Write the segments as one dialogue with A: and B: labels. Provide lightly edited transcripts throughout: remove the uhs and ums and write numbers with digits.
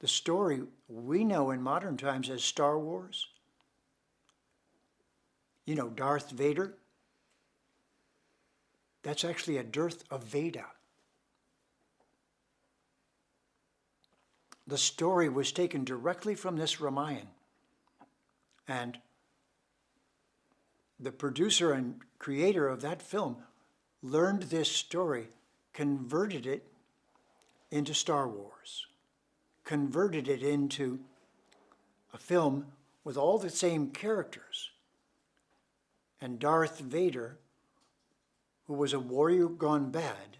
A: The story we know in modern times as Star Wars, you know, Darth Vader, that's actually a dearth of Veda. The story was taken directly from this Ramayana. And the producer and creator of that film learned this story, converted it into Star Wars, converted it into a film with all the same characters. And Darth Vader, who was a warrior gone bad,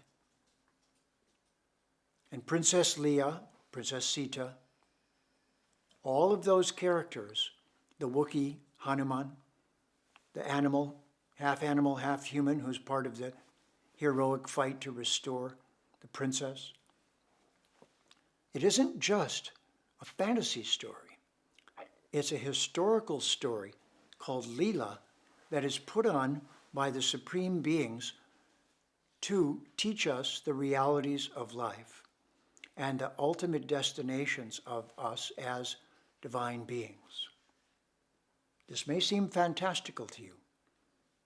A: and Princess Leia, Princess Sita, all of those characters, the Wookiee, Hanuman, the animal, half human, who's part of the heroic fight to restore the princess. It isn't just a fantasy story. It's a historical story called Leela that is put on by the supreme beings to teach us the realities of life and the ultimate destinations of us as divine beings. This may seem fantastical to you.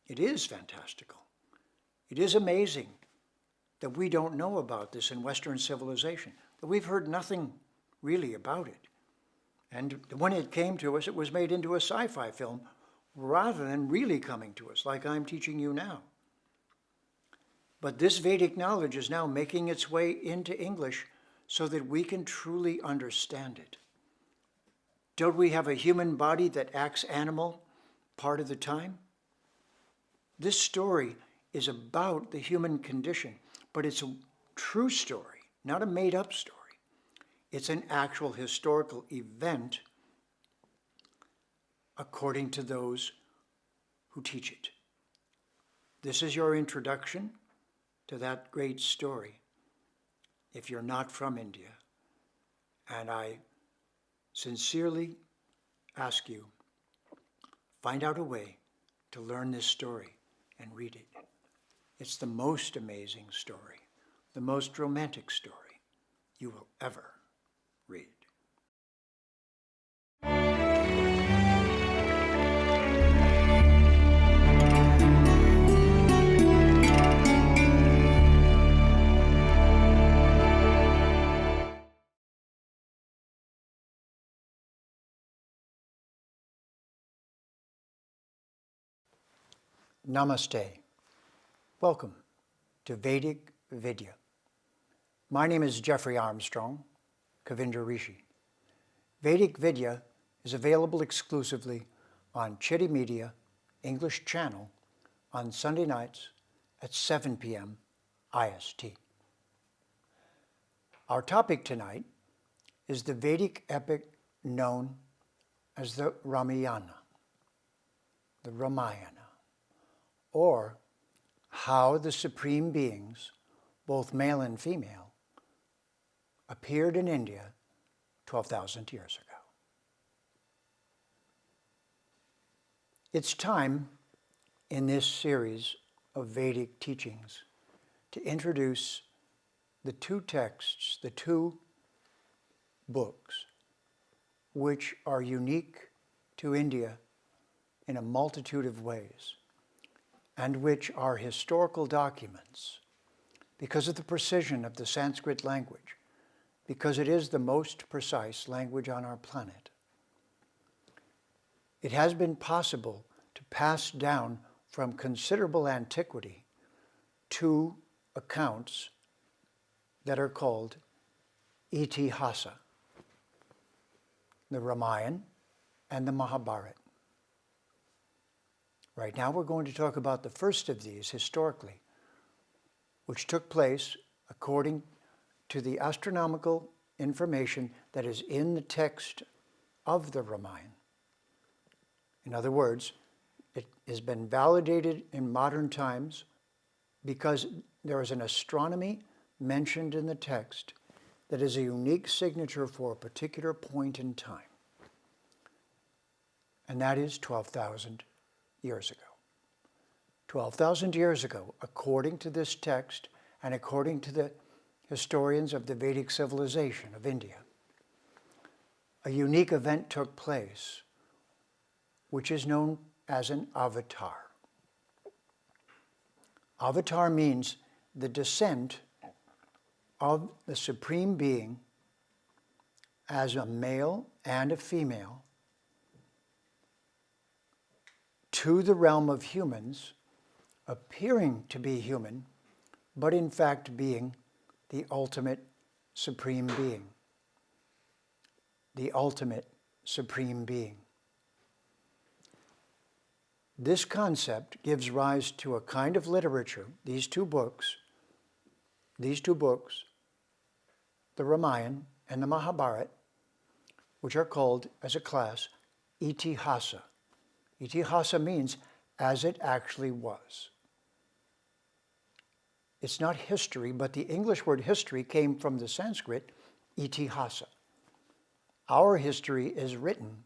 A: It is fantastical. It is amazing that we don't know about this in Western civilization, that we've heard nothing really about it. And when it came to us, it was made into a sci-fi film rather than really coming to us like I'm teaching you now. But this Vedic knowledge is now making its way into English so that we can truly understand it. Don't we have a human body that acts animal part of the time? This story is about the human condition, but it's a true story, not a made-up story. It's an actual historical event according to those who teach it. This is your introduction to that great story if you're not from India. And I sincerely ask you, find out a way to learn this story and read it. It's the most amazing story, the most romantic story you will ever read. Namaste. Welcome to Vedic Vidya. My name is Jeffrey Armstrong, Kavindra Rishi. Vedic Vidya is available exclusively on Chitty Media English channel on Sunday nights at 7 p.m. IST. Our topic tonight is the Vedic epic known as the Ramayana, or how the supreme beings, both male and female, appeared in India 12,000 years ago. It's time in this series of Vedic teachings to introduce the two texts, the two books, which are unique to India in a multitude of ways, and which are historical documents because of the precision of the Sanskrit language, because it is the most precise language on our planet. It has been possible to pass down from considerable antiquity two accounts that are called Itihasa, the Ramayana and the Mahabharat. Right now we're going to talk about the first of these historically, which took place according to the astronomical information that is in the text of the Ramayana. In other words, it has been validated in modern times because there is an astronomy mentioned in the text that is a unique signature for a particular point in time. And that is 12,000 years ago. 12,000 years ago, according to this text and according to the historians of the Vedic civilization of India, a unique event took place, which is known as an avatar. Avatar means the descent of the Supreme Being as a male and a female to the realm of humans, appearing to be human, but in fact being the ultimate Supreme Being. The ultimate Supreme Being. This concept gives rise to a kind of literature, these two books, the Ramayana and the Mahabharat, which are called, as a class, Itihasa. Itihasa means as it actually was. It's not history, but the English word history came from the Sanskrit Itihasa. Our history is written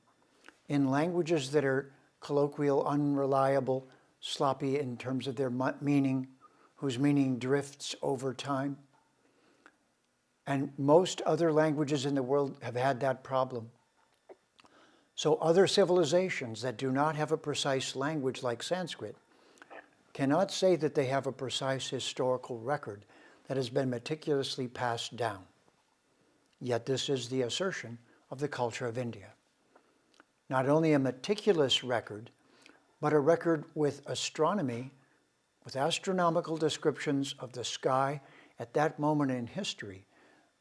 A: in languages that are colloquial, unreliable, sloppy in terms of their meaning, whose meaning drifts over time. And most other languages in the world have had that problem. So other civilizations that do not have a precise language like Sanskrit cannot say that they have a precise historical record that has been meticulously passed down. Yet this is the assertion of the culture of India. Not only a meticulous record, but a record with astronomy, with astronomical descriptions of the sky at that moment in history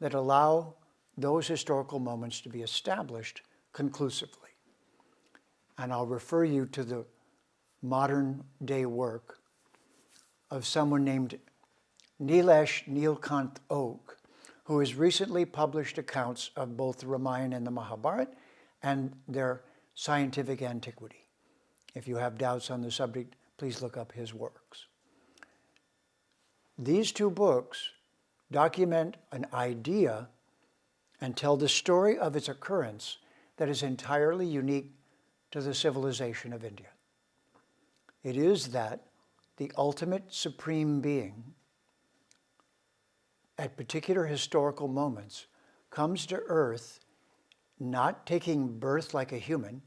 A: that allow those historical moments to be established conclusively. And I'll refer you to the modern day work of someone named Nilesh Neelkant Oak, who has recently published accounts of both the Ramayana and the Mahabharat and their scientific antiquity. If you have doubts on the subject, please look up his works. These two books document an idea and tell the story of its occurrence that is entirely unique to the civilization of India. It is that the ultimate Supreme Being, at particular historical moments, comes to earth not taking birth like a human,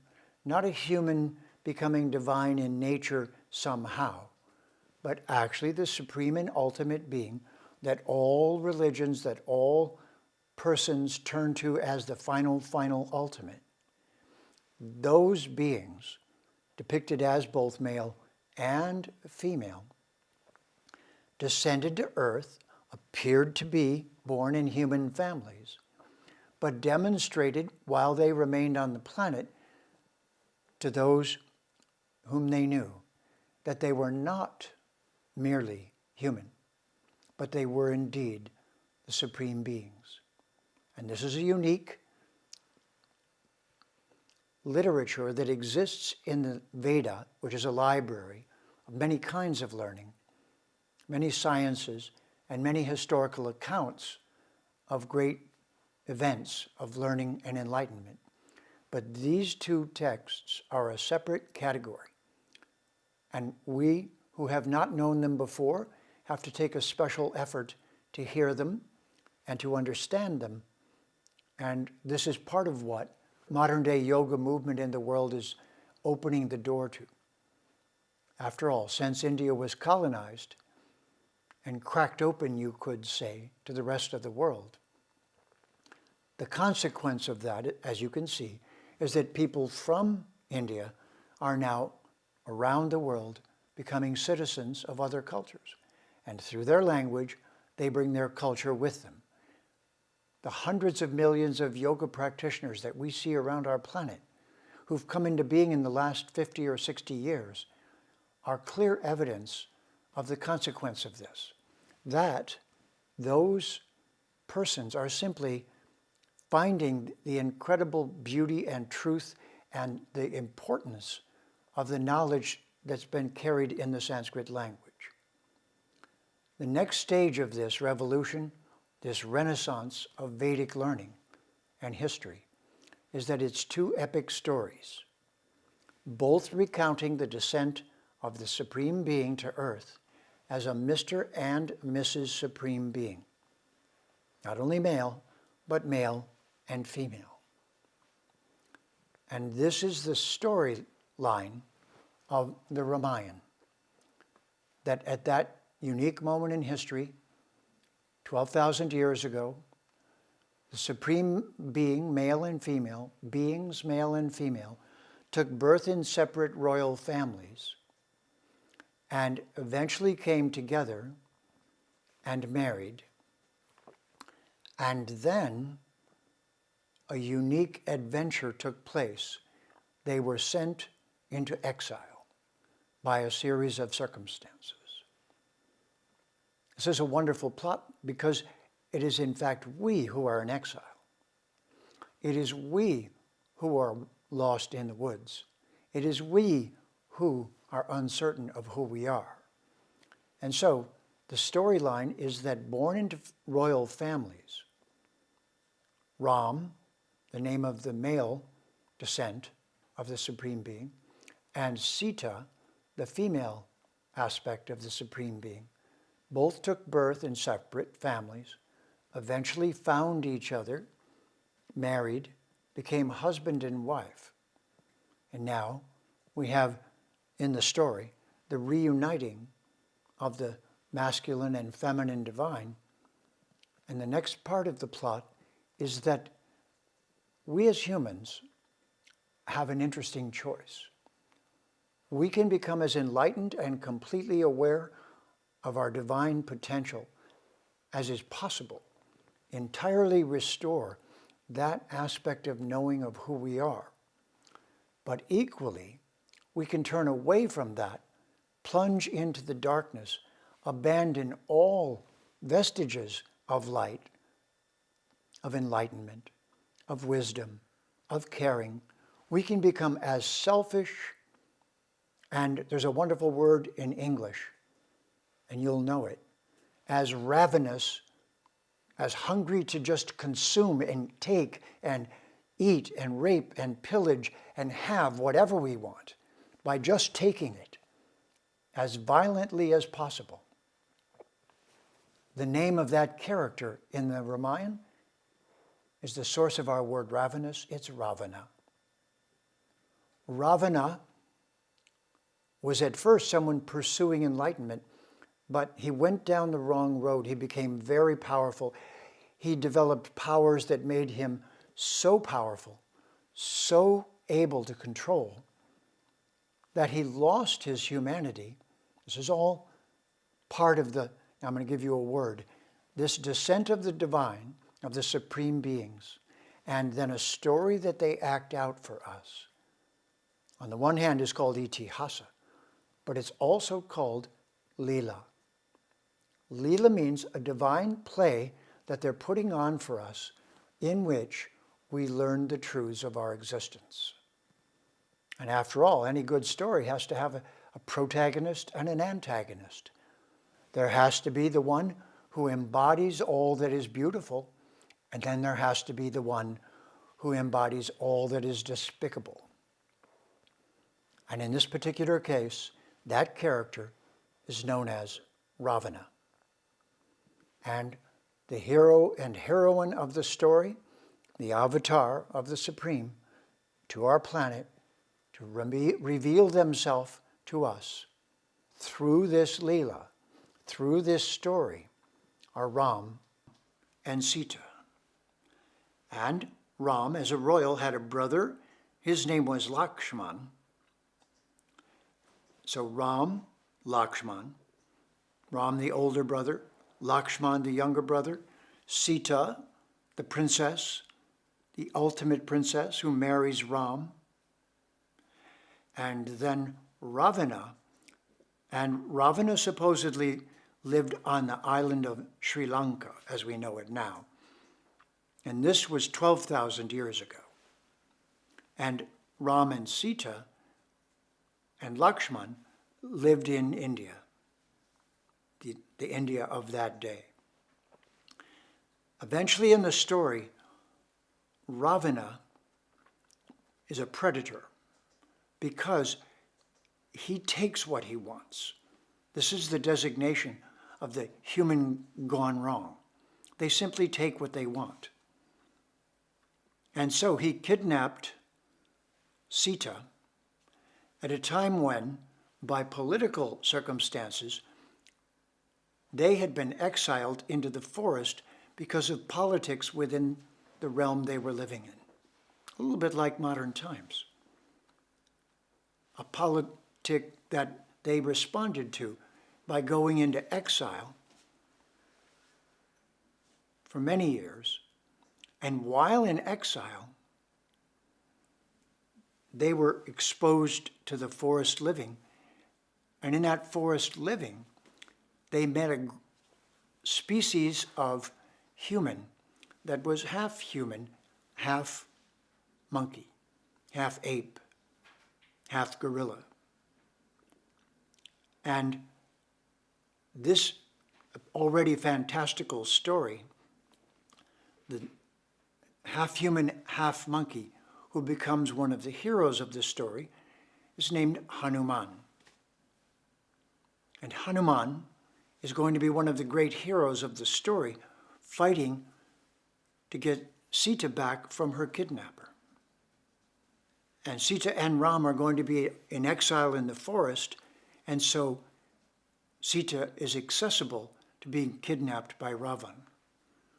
A: not a human becoming divine in nature somehow, but actually the supreme and ultimate being that all religions, that all persons turn to as the final ultimate. Those beings, depicted as both male and female, descended to earth, appeared to be born in human families, but demonstrated while they remained on the planet to those whom they knew that they were not merely human, but they were indeed the supreme beings. And this is a unique literature that exists in the Veda, which is a library of many kinds of learning, many sciences, and many historical accounts of great events of learning and enlightenment. But these two texts are a separate category. And we who have not known them before have to take a special effort to hear them and to understand them. And this is part of what modern day yoga movement in the world is opening the door to. After all, since India was colonized and cracked open, you could say, to the rest of the world, the consequence of that, as you can see, is that people from India are now around the world becoming citizens of other cultures. And through their language, they bring their culture with them. The hundreds of millions of yoga practitioners that we see around our planet who've come into being in the last 50 or 60 years are clear evidence of the consequence of this, that those persons are simply finding the incredible beauty and truth and the importance of the knowledge that's been carried in the Sanskrit language. The next stage of this revolution, this renaissance of Vedic learning and history, is that it's two epic stories, both recounting the descent of the Supreme Being to earth as a Mr. and Mrs. Supreme Being. Not only male, but male and female. And this is the storyline of the Ramayana. That at that unique moment in history, 12,000 years ago, the Supreme Being, male and female, beings male and female, took birth in separate royal families and eventually came together and married. And then a unique adventure took place. They were sent into exile by a series of circumstances. This is a wonderful plot because it is in fact we who are in exile. It is we who are lost in the woods. It is we who are uncertain of who we are. And so the storyline is that born into royal families, Ram, the name of the male descent of the Supreme Being, and Sita, the female aspect of the Supreme Being, both took birth in separate families, eventually found each other, married, became husband and wife. And now we have in the story the reuniting of the masculine and feminine divine. And the next part of the plot is that we as humans have an interesting choice. We can become as enlightened and completely aware of our divine potential as is possible, entirely restore that aspect of knowing of who we are. But equally, we can turn away from that, plunge into the darkness, abandon all vestiges of light, of enlightenment, of wisdom, of caring. We can become as selfish, and there's a wonderful word in English, and you'll know it, as ravenous, as hungry to just consume and take and eat and rape and pillage and have whatever we want by just taking it as violently as possible. The name of that character in the Ramayana is the source of our word ravenous. It's Ravana. Ravana was at first someone pursuing enlightenment, but he went down the wrong road. He became very powerful. He developed powers that made him so powerful, so able to control, that he lost his humanity. This is all part of the, now I'm going to give you a word, this descent of the divine, of the supreme beings, and then a story that they act out for us. On the one hand is called itihasa, but it's also called lila. Lila means a divine play that they're putting on for us in which we learn the truths of our existence. And after all, any good story has to have a protagonist and an antagonist. There has to be the one who embodies all that is beautiful, and then there has to be the one who embodies all that is despicable. And in this particular case, that character is known as Ravana. And the hero and heroine of the story, the avatar of the Supreme, to our planet, to reveal themselves to us through this Leela, through this story, are Ram and Sita. And Ram, as a royal, had a brother. His name was Lakshman. So Ram, Lakshman, Ram the older brother, Lakshman the younger brother, Sita, the princess, the ultimate princess who marries Ram, and then Ravana. And Ravana supposedly lived on the island of Sri Lanka, as we know it now. And this was 12,000 years ago. And Ram and Sita and Lakshman lived in India, the India of that day. Eventually in the story, Ravana is a predator because he takes what he wants. This is the designation of the human gone wrong. They simply take what they want. And so he kidnapped Sita at a time when, by political circumstances, they had been exiled into the forest because of politics within the realm they were living in. A little bit like modern times. A politic that they responded to by going into exile for many years. And while in exile, they were exposed to the forest living. And in that forest living, they met a species of human that was half human, half monkey, half ape, half gorilla. And this already fantastical story, the half human, half monkey, who becomes one of the heroes of this story, is named Hanuman. And Hanuman is going to be one of the great heroes of the story, fighting to get Sita back from her kidnapper. And Sita and Ram are going to be in exile in the forest, and so Sita is accessible to being kidnapped by Ravana,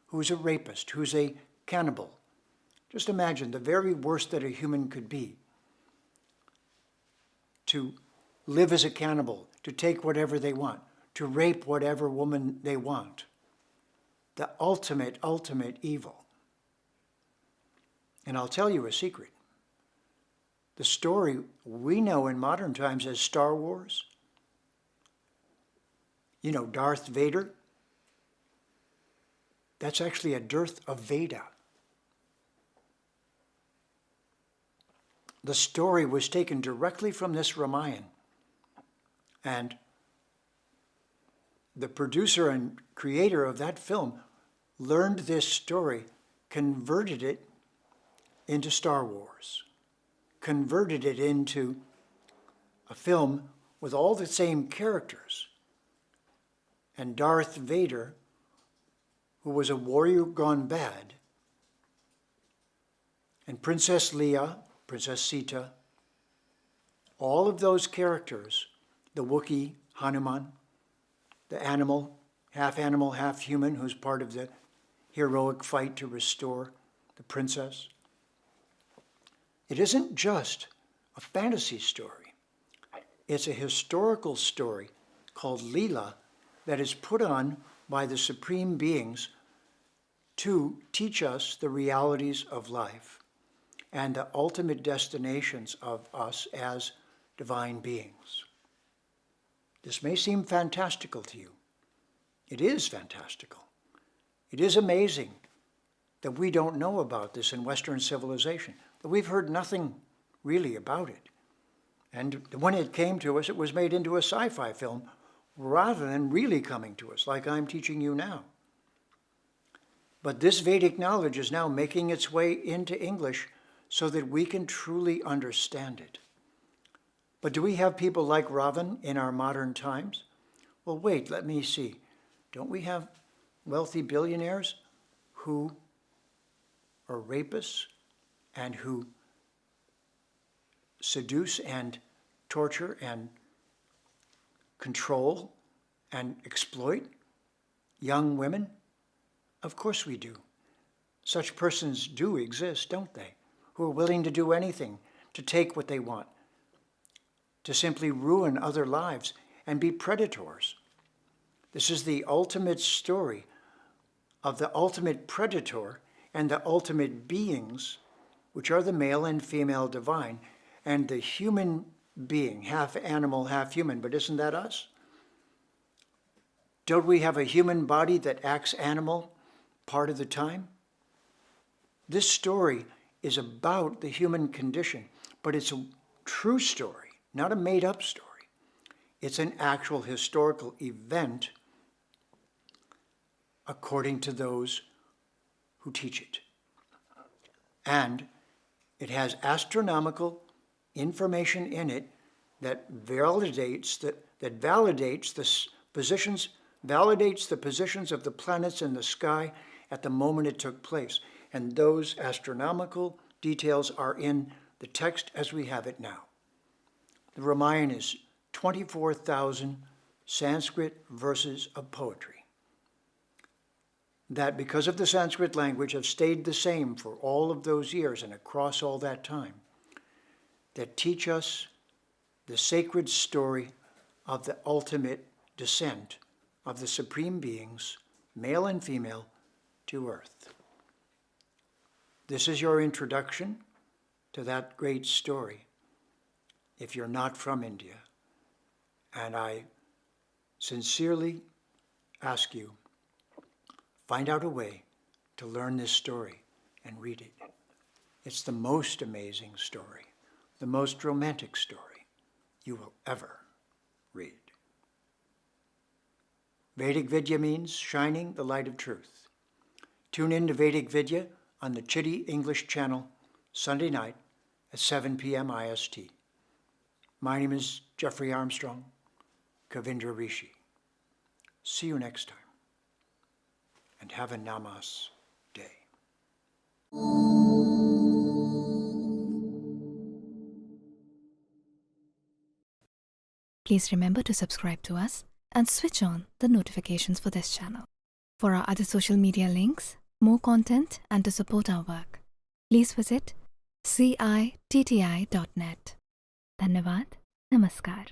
A: who's a rapist, who's a cannibal. Just imagine the very worst that a human could be. To live as a cannibal, to take whatever they want, to rape whatever woman they want. The ultimate, ultimate evil. And I'll tell you a secret. The story we know in modern times as Star Wars, you know, Darth Vader, that's actually a dearth of Veda. The story was taken directly from this Ramayana. And the producer and creator of that film learned this story, converted it into Star Wars, converted it into a film with all the same characters. And Darth Vader, who was a warrior gone bad, and Princess Leia, Princess Sita, all of those characters, the Wookiee, Hanuman, the animal, half human, who's part of the heroic fight to restore the princess. It isn't just a fantasy story. It's a historical story called Leela that is put on by the supreme beings to teach us the realities of life and the ultimate destinations of us as divine beings. This may seem fantastical to you. It is fantastical. It is amazing that we don't know about this in Western civilization, that we've heard nothing really about it. And when it came to us, it was made into a sci-fi film rather than really coming to us, like I'm teaching you now. But this Vedic knowledge is now making its way into English so that we can truly understand it. But do we have people like Ravana in our modern times? Well, wait, let me see. Don't we have wealthy billionaires who are rapists and who seduce and torture and control and exploit young women? Of course we do. Such persons do exist, don't they? Who are willing to do anything to take what they want, to simply ruin other lives and be predators. This is the ultimate story of the ultimate predator and the ultimate beings, which are the male and female divine, and the human being, half animal, half human. But isn't that us? Don't we have a human body that acts animal part of the time? This story is about the human condition, but it's a true story, not a made-up story. It's an actual historical event according to those who teach it. And it has astronomical information in it that validates the positions of the planets in the sky at the moment it took place. And those astronomical details are in the text as we have it now. The Ramayana is 24,000 Sanskrit verses of poetry that, because of the Sanskrit language, have stayed the same for all of those years and across all that time, that teach us the sacred story of the ultimate descent of the supreme beings, male and female, to earth. This is your introduction to that great story if you're not from India. And I sincerely ask you, find out a way to learn this story and read it. It's the most amazing story, the most romantic story you will ever read. Vedic Vidya means shining the light of truth. Tune in to Vedic Vidya on the Chitty English channel Sunday night at 7 p.m. IST. My name is Jeffrey Armstrong, Kavindra Rishi. See you next time, and have a Namas day.
B: Please remember to subscribe to us and switch on the notifications for this channel. For our other social media links, more content, and to support our work, please visit citti.net. Dhanyavad. Namaskar.